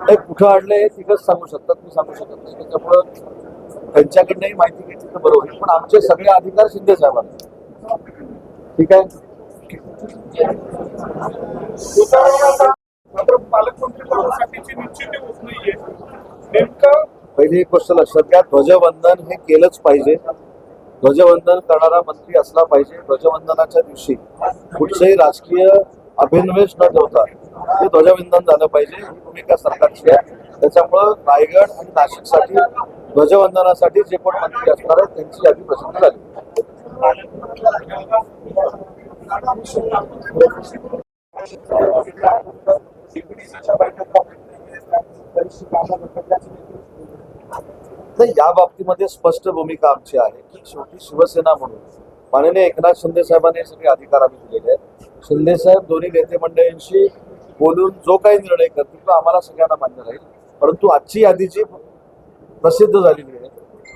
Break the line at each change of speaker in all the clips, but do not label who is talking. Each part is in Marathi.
ते कुठं आणलंय हे तिघच सांगू शकतात, मी सांगू शकत नाही. त्याच्यामुळं त्यांच्याकडनंही माहिती घेतली तर बरोबर आहे. पण आमचे सगळे अधिकार शिंदे साहेबांना. ठीक आहे.
पालकमंत्री पदासाठीची निश्चिती होत नाहीये. नेमकं
पहिली एक गोष्ट लक्षात घ्या, ध्वजवंदन हे केलंच पाहिजे. ध्वजवंदन करणारा मंत्री असला पाहिजे. ध्वजवंदनाच्या दिवशी कुठचंही राजकीय अभिनिवेश न ठेवता हे ध्वजवंदन झालं पाहिजे, ही भूमिका सरकारची आहे. त्याच्यामुळं रायगड आणि नाशिकसाठी ध्वजवंदनासाठी जे कोण मंत्री असणार आहेत त्यांची यादी प्रसिद्ध झाली. नाही, या बाबतीमध्ये स्पष्ट भूमिका आमची आहे की शेवटी शिवसेना म्हणून माननीय एकनाथ शिंदे साहेबांनी सगळे अधिकार आम्ही दिलेले आहेत. शिंदे साहेब दोन्ही नेते मंडळींशी बोलून जो काही निर्णय करतील तो आम्हाला सगळ्यांना मान्य राहील. परंतु आजची यादी जी प्रसिद्ध झालेली आहे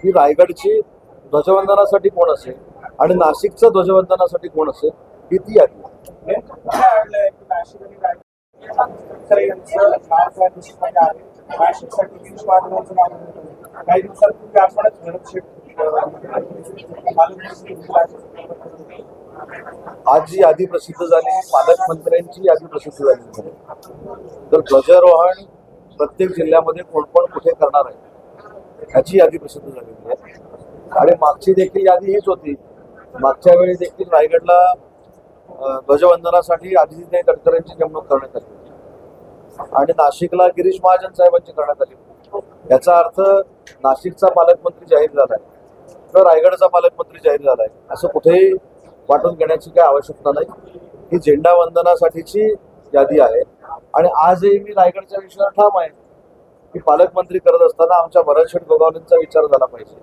की रायगडची ध्वजवंदनासाठी कोण असेल आणि नाशिकचं ध्वजवंदनासाठी कोण असेल ही ती यादी आहे.
नेमकं कुठे आणलंय की नाशिक आणि रायगड यांचं नाव त्या लिस्टमध्ये आहे. नाशिकसाठी गिरीश महाजनांचं नाव होतं. काही दिवसांपूर्वी आपणच भरत शेठ
आज जी यादी प्रसिद्ध झाली पालकमंत्र्यांची यादी प्रसिद्ध झाली तर ध्वजारोहण प्रत्येक जिल्ह्यामध्ये कोण कोण कुठे करणार आहे ह्याची यादी प्रसिद्ध झालेली आहे. आणि मागची देखील यादी हीच होती. मागच्या वेळी देखील रायगडला ध्वजवंदनासाठी आदित्य तटकरेंची नेमणूक करण्यात आली होती आणि नाशिकला गिरीश महाजन साहेबांची करण्यात आली होती. याचा अर्थ नाशिकचा पालकमंत्री जाहीर झालाय किंवा रायगडचा पालकमंत्री जाहीर झालाय असं कुठेही वाटून घेण्याची काही आवश्यकता नाही. ही झेंडा वंदनासाठीची यादी आहे. आणि आजही मी रायगडच्या विषयावर ठाम आहे की पालकमंत्री करत असताना आमच्या भरत शेठ गोगावलेंचा विचार झाला पाहिजे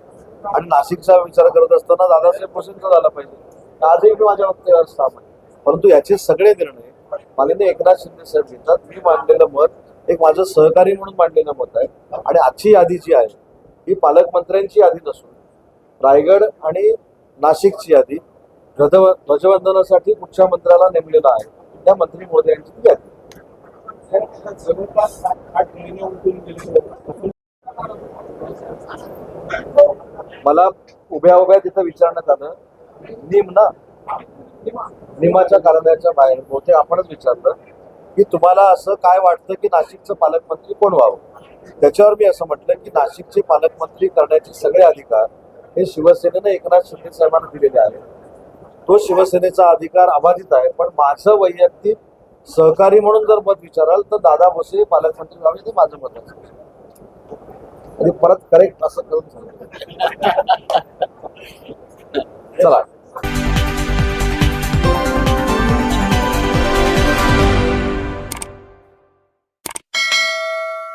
आणि नाशिकचा विचार करत असताना दादासाहेब भुसेंचा झाला पाहिजे. आजही मी माझ्या वक्तव्यावर ठाम आहे. परंतु याचे सगळे निर्णय माननीय एकनाथ शिंदे साहेब घेतात. मी मांडलेलं मत एक माझं सहकारी म्हणून मांडलेलं मत आहे. आणि आजची यादी जी आहे ही पालकमंत्र्यांची यादी नसून रायगड आणि नाशिकची यादी ध्वजवंदनासाठी कुठच्या मंत्र्याला नेमलेला आहे त्या मंत्री महोदयांची ती यादी.
जवळपास 7-8 महिने उठून गेले.
मला उभ्या उभ्या तिथं विचारण्यात आलं निमाच्या कार्यालयाच्या बाहेर बहुतेक आपणच विचारलं की तुम्हाला असं काय वाटतं की नाशिकचं पालकमंत्री कोण व्हावं. त्याच्यावर मी असं म्हटलं की नाशिकचे पालकमंत्री करण्याचे सगळे अधिकार हे शिवसेनेनं एकनाथ शिंदे साहेबांना दिलेले आहेत. तो शिवसेनेचा अधिकार अबाधित आहे. पण माझं वैयक्तिक सहकारी म्हणून जर मत विचाराल तर दादा भुसे पालकमंत्री व्हावे ते माझं मत आहे. आणि परत करेक्ट असं करून सांगितलं. चला.